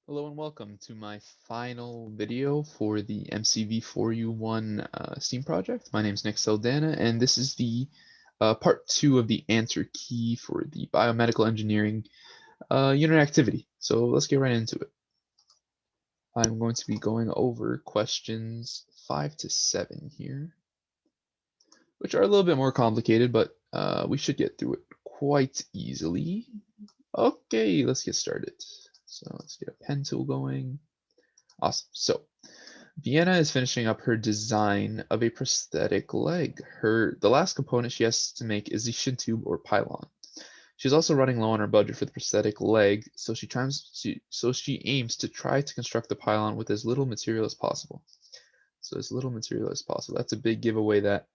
Hello and welcome to my final video for the MCV 4U1 STEAM project. My name is Nick Saldana, and this is the part 2 of the answer key for the biomedical engineering unit activity. So let's get right into it. I'm going to be going over questions 5 to 7 here, which are a little bit more complicated, but we should get through it quite easily. Okay, let's get started. So let's get a pen tool going. Awesome. So Vienna is finishing up her design of a prosthetic leg. The last component she has to make is the shin tube or pylon. She's also running low on her budget for the prosthetic leg, so she aims to try to construct the pylon with as little material as possible. So as little material as possible. That's a big giveaway that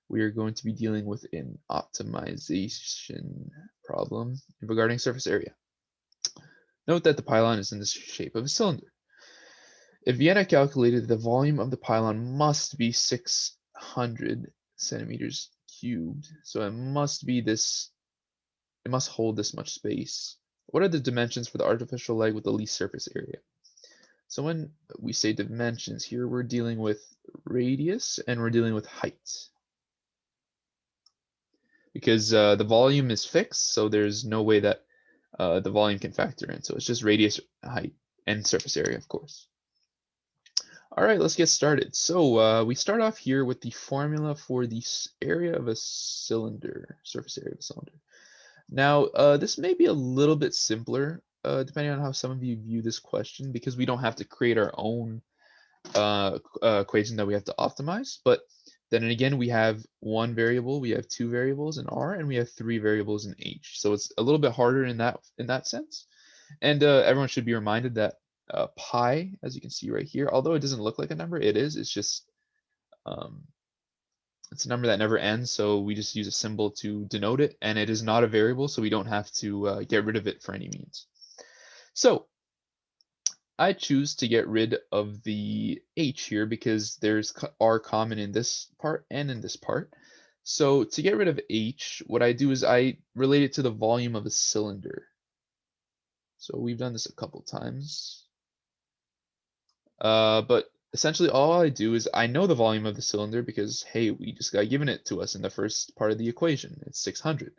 we are going to be dealing with an optimization problem regarding surface area. Note that the pylon is in the shape of a cylinder. If Vienna calculated the volume of the pylon must be 600 centimeters cubed, so it must hold this much space. What are the dimensions for the artificial leg with the least surface area? So when we say dimensions here, we're dealing with radius and we're dealing with height. Because the volume is fixed, so there's no way that the volume can factor in. So it's just radius, height, and surface area, of course. All right, let's get started. So we start off here with the formula for the area of a cylinder, surface area of a cylinder. Now, this may be a little bit simpler, depending on how some of you view this question, because we don't have to create our own equation that we have to optimize. But then again, we have one variable, we have two variables in R, and we have three variables in H. So it's a little bit harder in that sense. And everyone should be reminded that pi, as you can see right here, although it doesn't look like a number, it is. It's just it's a number that never ends, so we just use a symbol to denote it, and it is not a variable, so we don't have to get rid of it for any means. So I choose to get rid of the h here because there's r common in this part and in this part. So to get rid of h, what I do is I relate it to the volume of a cylinder. So we've done this a couple times. But essentially all I do is I know the volume of the cylinder because, hey, we just got given it to us in the first part of the equation. It's 600.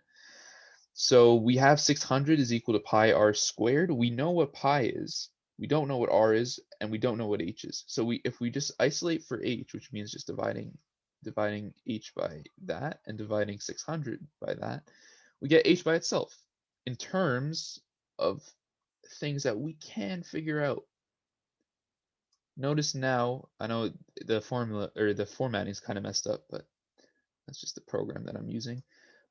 So we have 600 is equal to pi r squared. We know what pi is. We don't know what r is, and we don't know what h is. So if we just isolate for h, which means just dividing h by that and dividing 600 by that, we get h by itself in terms of things that we can figure out. Notice now, I know the formula or the formatting is kind of messed up, but that's just the program that I'm using.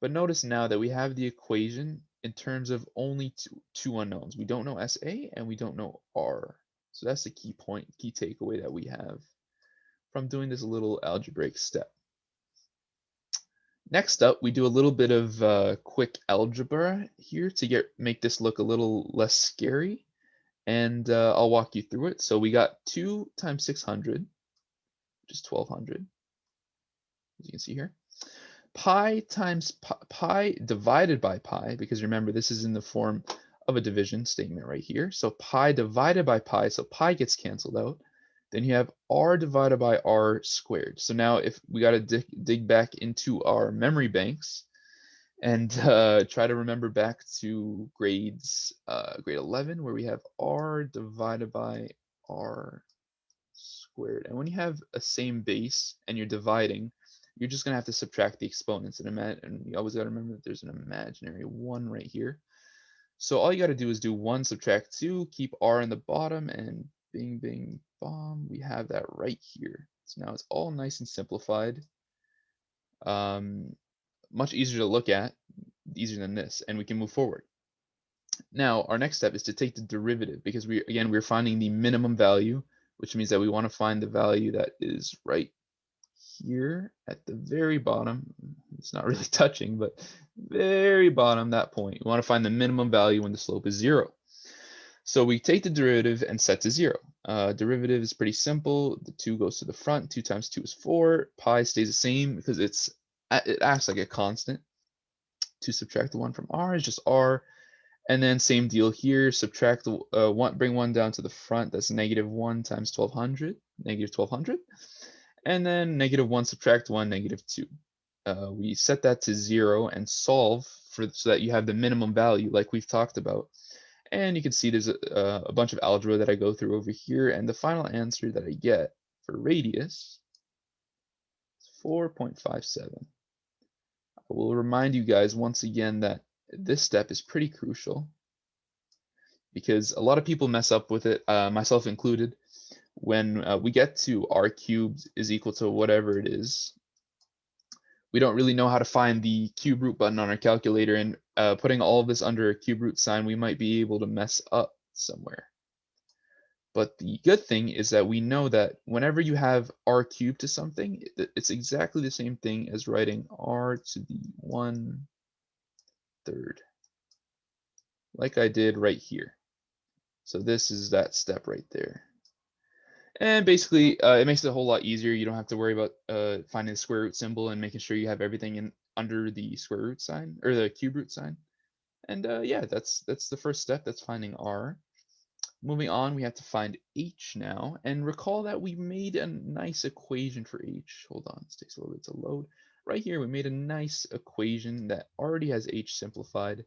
But notice now that we have the equation in terms of only two unknowns. We don't know SA and we don't know R. So that's the key point, key takeaway that we have from doing this little algebraic step. Next up, we do a little bit of quick algebra here to make this look a little less scary. And I'll walk you through it. So we got 2 times 600, which is 1200, as you can see here. Pi times pi divided by pi, because remember, this is in the form of a division statement right here. So pi divided by pi, so pi gets canceled out. Then you have r divided by r squared. So now if we got to dig back into our memory banks, and try to remember back to grade 11, where we have r divided by r squared. And when you have a same base and you're dividing, you're just going to have to subtract the exponents. And you always got to remember that there's an imaginary 1 right here. So all you got to do is do 1 subtract 2, keep r in the bottom, and bing, bing, bomb, we have that right here. So now it's all nice and simplified. Much easier to look at, easier than this, and we can move forward. Now, our next step is to take the derivative, because we're finding the minimum value, which means that we want to find the value that is right here at the very bottom. It's not really touching, but very bottom, that point. We want to find the minimum value when the slope is 0. So we take the derivative and set to 0. Derivative is pretty simple. The 2 goes to the front. 2 times 2 is 4. Pi stays the same because it acts like a constant. To subtract the 1 from r is just r. And then same deal here, subtract one, bring 1 down to the front, that's -1 times 1200, -1200. And then -1, subtract 1, -2. We set that to 0 and solve so that you have the minimum value like we've talked about. And you can see there's a bunch of algebra that I go through over here, and the final answer that I get for radius is 4.57. I will remind you guys once again that this step is pretty crucial because a lot of people mess up with it, myself included. When we get to r cubed is equal to whatever it is, we don't really know how to find the cube root button on our calculator, and putting all of this under a cube root sign, we might be able to mess up somewhere. But the good thing is that we know that whenever you have r cubed to something, it's exactly the same thing as writing r to the 1/3, like I did right here. So this is that step right there. And basically, it makes it a whole lot easier. You don't have to worry about finding the square root symbol and making sure you have everything in under the square root sign or the cube root sign. And yeah, that's the first step. That's finding r. Moving on, we have to find h now, and recall that we made a nice equation for h. Hold on, this takes a little bit to load. Right here, we made a nice equation that already has h simplified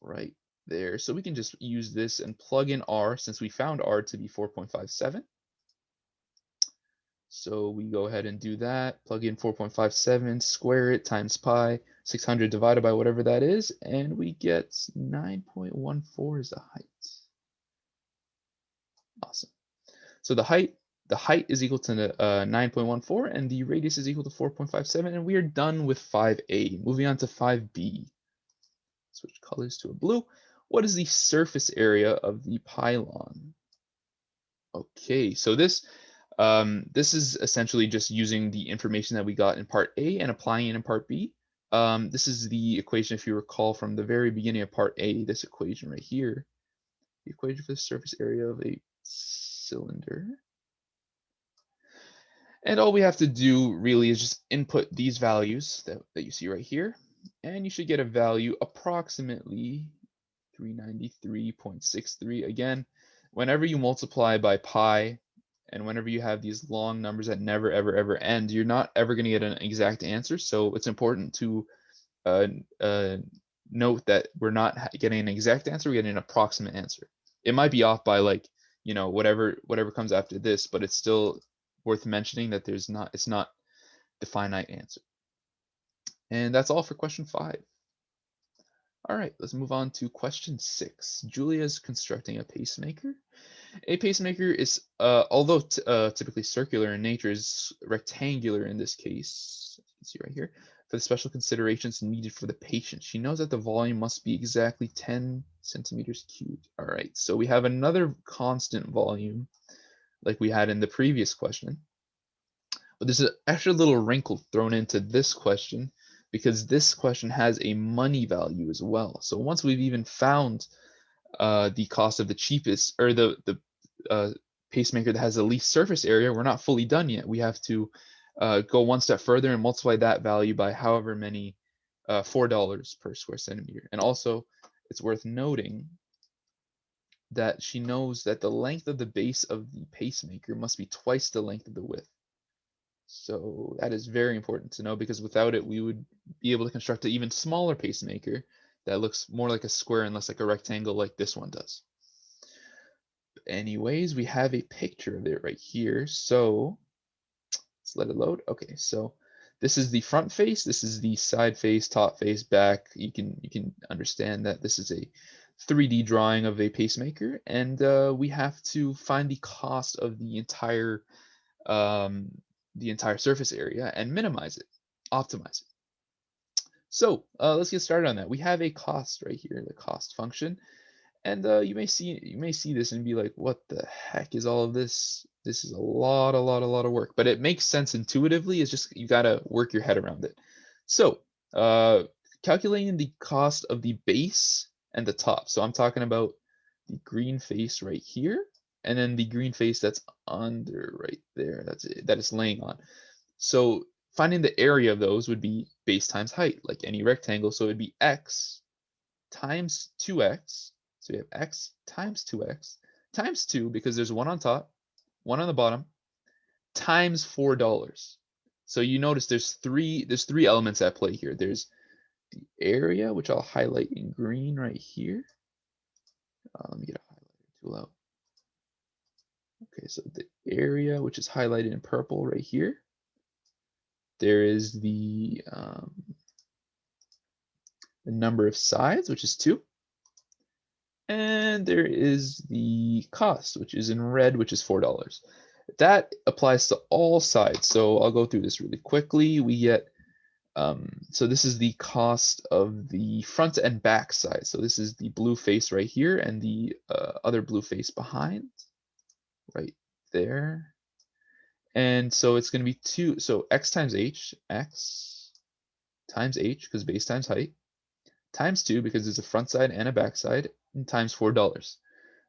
right there. So we can just use this and plug in r since we found r to be 4.57. So we go ahead and do that, plug in 4.57, square it times pi, 600 divided by whatever that is, and we get 9.14 is the height. Awesome. So the height is equal to 9.14, and the radius is equal to 4.57, and we are done with 5a. Moving on to 5b. Switch colors to a blue. What is the surface area of the pylon? Okay, so this is essentially just using the information that we got in part A and applying it in part B. This is the equation, if you recall, from the very beginning of part A, this equation right here. The equation for the surface area of a cylinder. And all we have to do really is just input these values that you see right here, and you should get a value approximately 393.63. Again, whenever you multiply by pi, and whenever you have these long numbers that never, ever, ever end, you're not ever going to get an exact answer. So it's important to note that we're not getting an exact answer, we're getting an approximate answer. It might be off by like, whatever comes after this, but it's still worth mentioning that it's not the finite answer. And that's all for question 5. All right, let's move on to question 6. Julia's constructing a pacemaker. A pacemaker is, although typically circular in nature, is rectangular in this case. You can see right here. For the special considerations needed for the patient, she knows that the volume must be exactly 10 centimeters cubed. All right, so we have another constant volume like we had in the previous question. But there's an extra little wrinkle thrown into this question because this question has a money value as well. So once we've even found the cost of the cheapest, or the pacemaker that has the least surface area, we're not fully done yet. We have to go one step further and multiply that value by however many, $4 per square centimeter. And also, it's worth noting that she knows that the length of the base of the pacemaker must be twice the length of the width. So that is very important to know, because without it, we would be able to construct an even smaller pacemaker that looks more like a square and less like a rectangle like this one does. Anyways, we have a picture of it right here. So let's let it load. Okay, so this is the front face, this is the side face, top face, back. You can understand that this is a 3D drawing of a pacemaker, and we have to find the cost of the entire surface area and minimize it, optimize it. So let's get started on that. We have a cost right here, the cost function, and you may see this and be like, what the heck is all of this? This is a lot of work, but it makes sense intuitively. It's just you gotta work your head around it. So calculating the cost of the base and the top. So I'm talking about the green face right here, and then the green face that's under right there. That's it, that it's laying on. So finding the area of those would be base times height, like any rectangle. So it'd be x times 2x. So we have x times 2x times 2, because there's one on top, one on the bottom, times $4. So you notice there's three elements at play here. There's the area, which I'll highlight in green right here. Let me get a highlighter tool out. Okay, so the area, which is highlighted in purple right here. There is the number of sides, which is 2. And there is the cost, which is in red, which is $4. That applies to all sides. So I'll go through this really quickly. We get, so this is the cost of the front and back side. So this is the blue face right here and the other blue face behind, right there. And so it's going to be 2, so x times h, x times h, because base times height, times 2, because there's a front side and a back side, and times $4.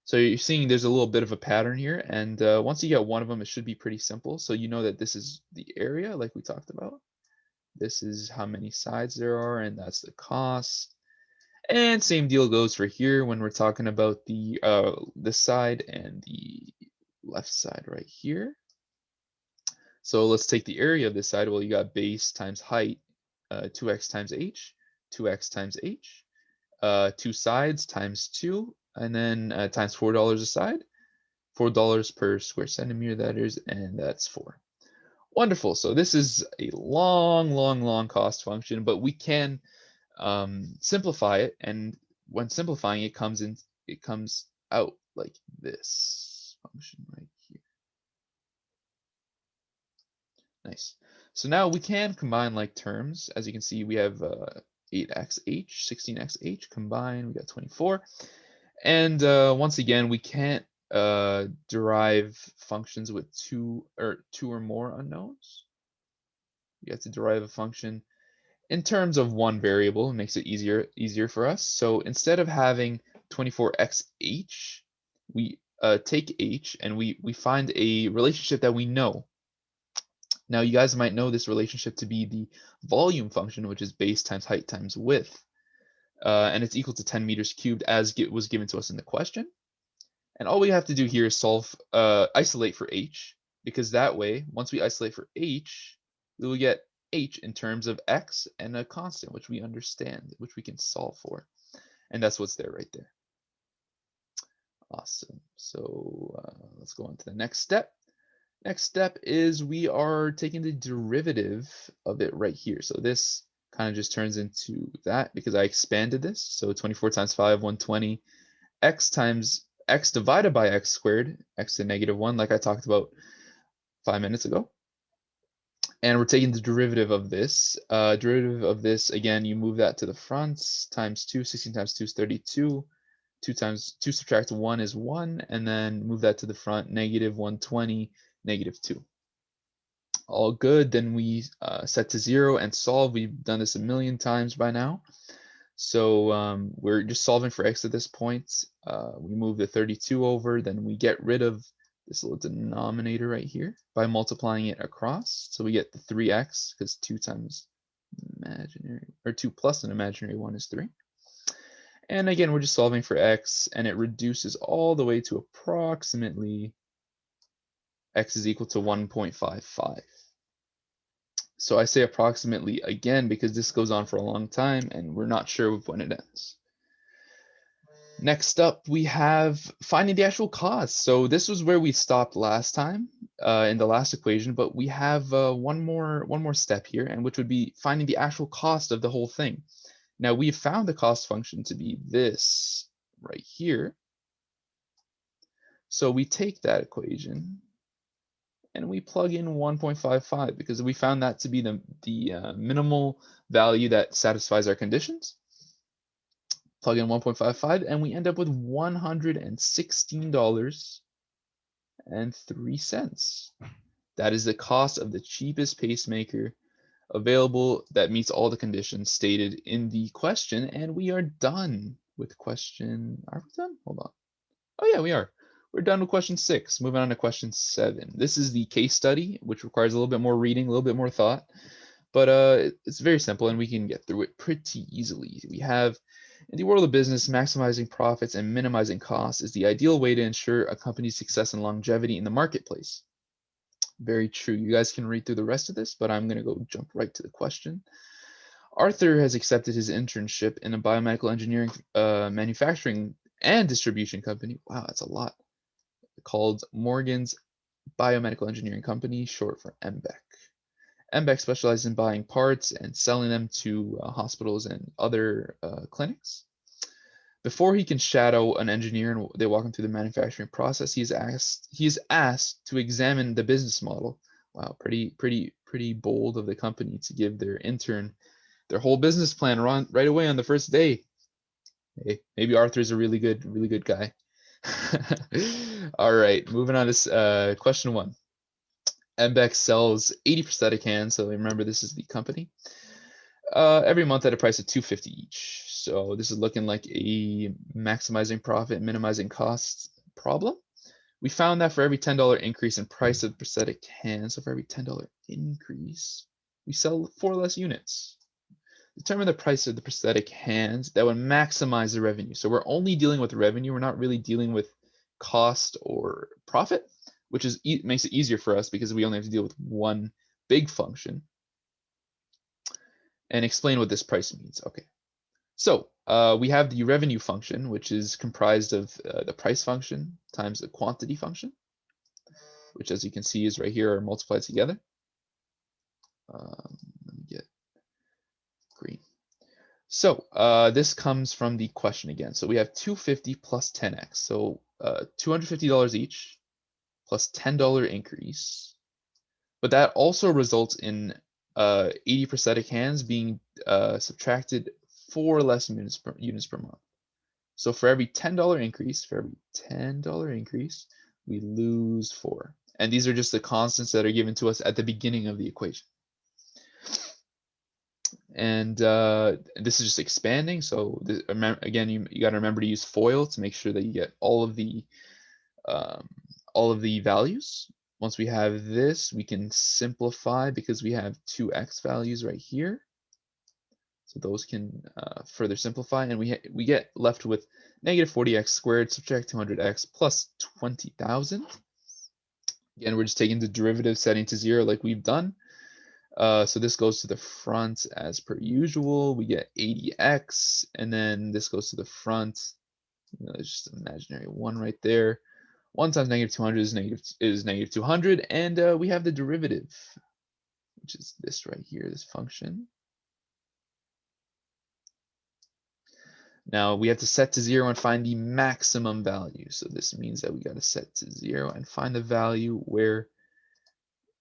So you're seeing there's a little bit of a pattern here, and once you get one of them, it should be pretty simple. So you know that this is the area, like we talked about. This is how many sides there are, and that's the cost. And same deal goes for here when we're talking about the this side and the left side right here. So let's take the area of this side. Well, you got base times height, 2x times h, 2x times h, 2 sides times 2, and then times $4 a side, $4 per square centimeter, that is, and that's 4. Wonderful. So this is a long cost function, but we can simplify it, and when simplifying, it comes out like this function right here. Nice. So now we can combine like terms. As you can see, we have 8xh, 16xh combined. We got 24. And once again, we can't derive functions with two or more unknowns. You have to derive a function in terms of one variable. It makes it easier for us. So instead of having 24xh, we take h and we find a relationship that we know. Now you guys might know this relationship to be the volume function, which is base times height times width. And it's equal to 10 meters cubed as was given to us in the question. And all we have to do here is isolate for h, because that way, once we isolate for h, we will get h in terms of x and a constant, which we understand, which we can solve for. And that's what's there right there. Awesome. So let's go on to the next step. Next step is we are taking the derivative of it right here. So this kind of just turns into that because I expanded this. So 24 times 5, 120, x times x divided by x squared, x to negative 1, like I talked about 5 minutes ago. And we're taking the derivative of this. Again, you move that to the front, times 2, 16 times 2 is 32. 2 times 2 subtract 1 is 1, and then move that to the front, negative 120, negative 2. All good. Then we set to 0 and solve. We've done this a million times by now. So we're just solving for x at this point. We move the 32 over, then we get rid of this little denominator right here by multiplying it across. So we get the 3x, because 2 times imaginary, or 2 plus an imaginary 1 is 3. And again, we're just solving for x, and it reduces all the way to approximately x is equal to 1.55. So I say approximately again because this goes on for a long time and we're not sure when it ends. Next up, we have finding the actual cost. So this was where we stopped last time in the last equation, but we have one more step here, and which would be finding the actual cost of the whole thing. Now we've found the cost function to be this right here. So we take that equation and we plug in 1.55 because we found that to be the minimal value that satisfies our conditions. Plug in 1.55 and we end up with $116.03. That is the cost of the cheapest pacemaker available that meets all the conditions stated in the question. And we are done with question. Are we done? Hold on. Oh yeah, we are. We're done with question 6. Moving on to question 7. This is the case study, which requires a little bit more reading, a little bit more thought, but it's very simple and we can get through it pretty easily. We have In the world of business, maximizing profits and minimizing costs is the ideal way to ensure a company's success and longevity in the marketplace. Very true. You guys can read through the rest of this, but I'm going to go jump right to the question. Arthur has accepted his internship in a biomedical engineering manufacturing and distribution company. Wow, that's a lot. Called Morgan's Biomedical Engineering Company, short for MBEC. MBEC specializes in buying parts and selling them to hospitals and other clinics. Before he can shadow an engineer and they walk him through the manufacturing process, he is asked to examine the business model. Wow, pretty bold of the company to give their intern their whole business plan right away on the first day. Hey, maybe Arthur's a really good guy. All right, moving on to question 1. MBEC sells 80 prosthetic hands, so remember this is the company. Every month at a price of $250 each. So this is looking like a maximizing profit, minimizing costs problem. We found that for every $10 increase in price of prosthetic hands, so for every $10 increase, we sell 4 less units. Determine the price of the prosthetic hands that would maximize the revenue. So we're only dealing with revenue. We're not really dealing with cost or profit, which makes it easier for us because we only have to deal with one big function. And explain what this price means. Okay. So we have the revenue function, which is comprised of the price function times the quantity function, which as you can see is right here are multiplied together. Let me get green. So this comes from the question again. So we have 250 plus 10x. So $250 each plus $10 increase. But that also results in 80 prosthetic hands being subtracted 4 less units per month. So for every $10 increase, we lose 4. And these are just the constants that are given to us at the beginning of the equation. And this is just expanding. So again, you got to remember to use FOIL to make sure that you get all of the values. Once we have this, we can simplify because we have 2x values right here. So those can further simplify, and we get left with negative 40x squared, subtract 200x plus 20,000. Again, we're just taking the derivative, setting to 0 like we've done. So this goes to the front as per usual. We get 80x, and then this goes to the front. It's just an imaginary 1 right there. 1 times negative 200 is negative 200, and we have the derivative, which is this right here, this function. Now we have to set to 0 and find the maximum value. So this means that we got to set to 0 and find the value where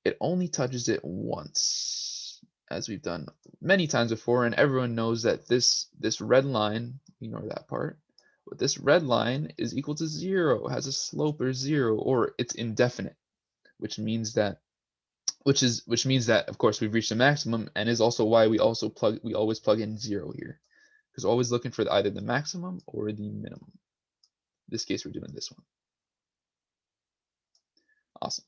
it only touches it once, as we've done many times before. And everyone knows that this red line, ignore that part, but this red line is equal to 0, has a slope of 0, or it's indefinite, which means that of course we've reached the maximum, and is also why we always plug in 0 here, because always looking for either the maximum or the minimum. In this case, we're doing this one. Awesome.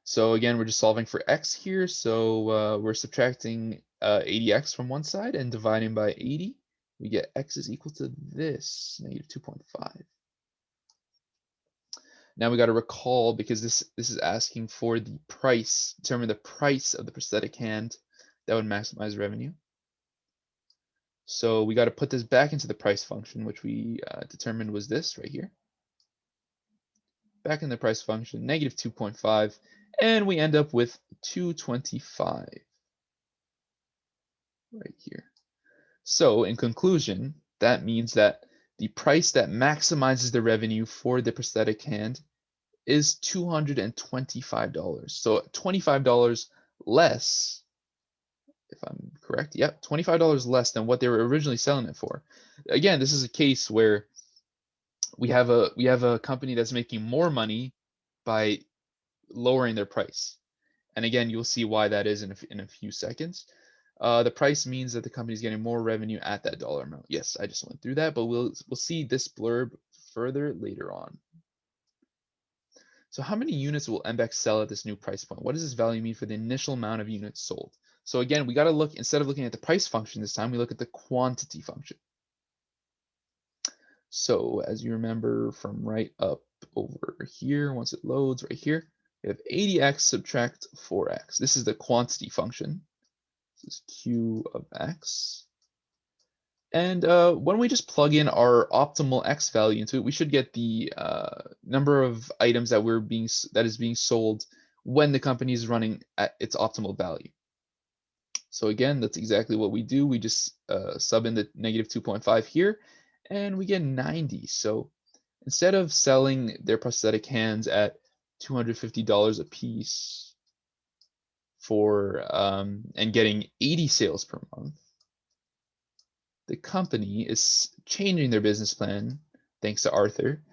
So again, we're just solving for x here. So we're subtracting 80x from one side and dividing by 80. We get x is equal to this, negative 2.5. Now we got to recall, because this is asking for the price, determine the price of the prosthetic hand that would maximize revenue. So we got to put this back into the price function, which we determined was this right here. Back in the price function, negative 2.5, and we end up with 225 right here. So in conclusion, that means that the price that maximizes the revenue for the prosthetic hand is $225. So $25 less, if I'm correct. Yep, $25 less than what they were originally selling it for. Again, this is a case where we have a company that's making more money by lowering their price. And again, you'll see why that is in a few seconds. The price means that the company is getting more revenue at that dollar amount. Yes, I just went through that, but we'll see this blurb further later on. So how many units will MBEC sell at this new price point? What does this value mean for the initial amount of units sold? So again, we got to look, instead of looking at the price function this time, we look at the quantity function. So as you remember from right up over here, once it loads right here, we have 80x subtract 4x. This is the quantity function. This is q of x. And when we just plug in our optimal x value into it, we should get the number of items that is being sold when the company is running at its optimal value. So again, that's exactly what we do. We just sub in the negative 2.5 here, and we get 90. So instead of selling their prosthetic hands at $250 a piece for and getting 80 sales per month, the company is changing their business plan, thanks to Arthur,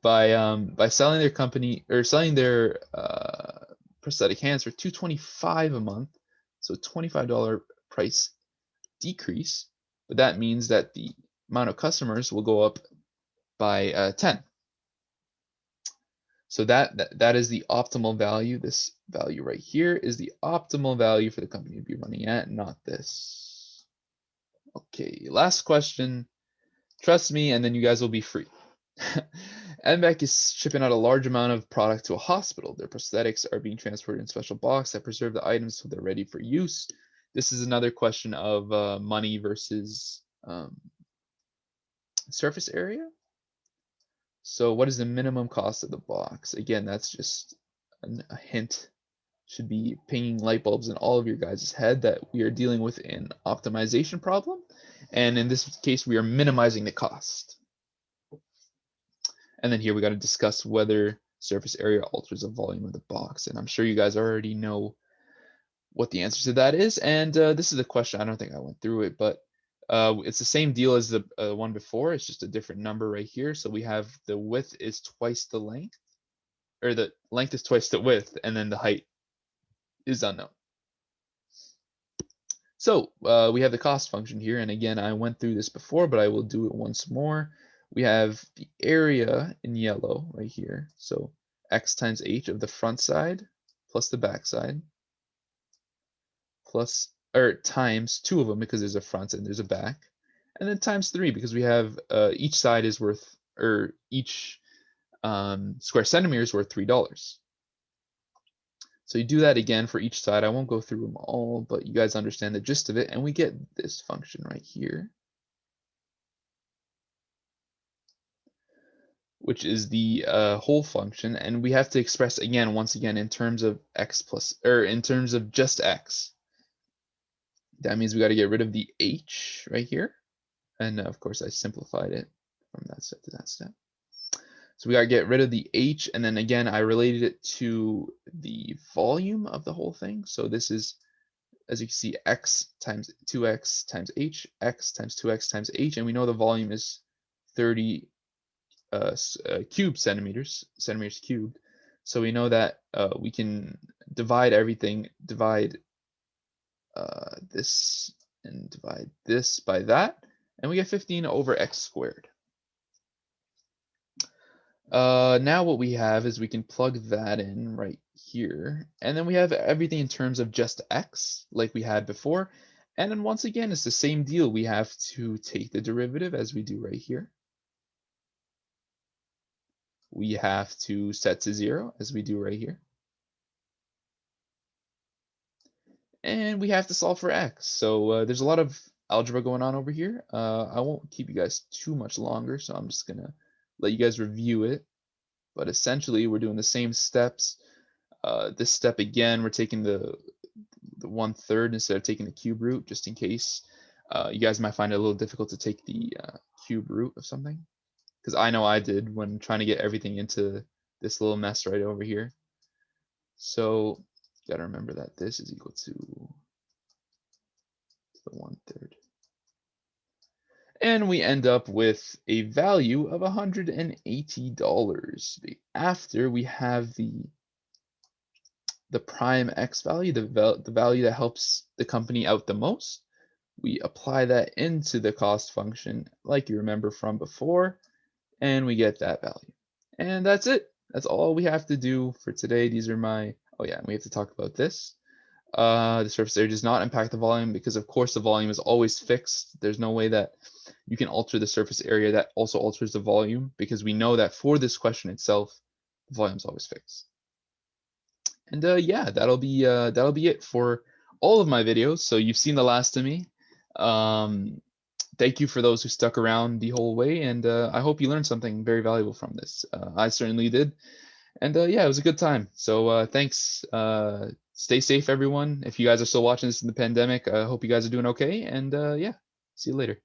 by selling their company or selling their prosthetic hands for $225 a month, so $25 price decrease. But that means that the amount of customers will go up by 10. So that is the optimal value. This value right here is the optimal value for the company to be running at, not this. Okay, last question. Trust me, and then you guys will be free. MBEC is shipping out a large amount of product to a hospital. Their prosthetics are being transported in special boxes that preserve the items so they're ready for use. This is another question of money versus surface area. So what is the minimum cost of the box? Again, that's just a hint. Should be pinging light bulbs in all of your guys' head that we are dealing with an optimization problem. And in this case, we are minimizing the cost. And then here we got to discuss whether surface area alters the volume of the box. And I'm sure you guys already know what the answer to that is. And this is a question, I don't think I went through it, but it's the same deal as the one before. It's just a different number right here. So we have the width is twice the length, or the length is twice the width, and then the height is unknown. So we have the cost function here. And again, I went through this before, but I will do it once more. We have the area in yellow right here. So x times h of the front side plus the back side plus, or times two of them because there's a front and there's a back, and then times 3 because we have each side is worth, or each square centimeter is worth $3. So you do that again for each side. I won't go through them all, but you guys understand the gist of it, and we get this function right here, which is the whole function, and we have to express again, once again, in terms of x plus, or in terms of just x. That means we got to get rid of the h right here, and of course I simplified it from that step to that step. So we got to get rid of the h, and then again I related it to the volume of the whole thing. So this is, as you can see, x times 2x times h, x times 2x times h, and we know the volume is 30 cubed centimeters cubed. So we know that we can divide everything, divide this and divide this by that, and we get 15 over x squared. Now what we have is we can plug that in right here, and then we have everything in terms of just x like we had before. And then once again, it's the same deal. We have to take the derivative as we do right here. We have to set to 0 as we do right here. And we have to solve for x. So there's a lot of algebra going on over here. I won't keep you guys too much longer, so I'm just gonna let you guys review it. But essentially, we're doing the same steps. This step again, we're taking the 1/3 instead of taking the cube root, just in case. You guys might find it a little difficult to take the cube root of something, because I know I did when trying to get everything into this little mess right over here. So you gotta remember that this is equal to the 1/3. And we end up with a value of $180. After we have the prime x value, the value that helps the company out the most, we apply that into the cost function like you remember from before, and we get that value. And that's it. That's all we have to do for today. These are my, oh yeah, we have to talk about this. The surface area does not impact the volume because of course the volume is always fixed. There's no way that you can alter the surface area. That also alters the volume, because we know that for this question itself, the volume's always fixed. And yeah, that'll be it for all of my videos. So you've seen the last of me. Um, Thank you for those who stuck around the whole way, and I hope you learned something very valuable from this. I certainly did. And yeah, it was a good time. So thanks. Stay safe, everyone. If you guys are still watching this in the pandemic, I hope you guys are doing okay. And yeah, see you later.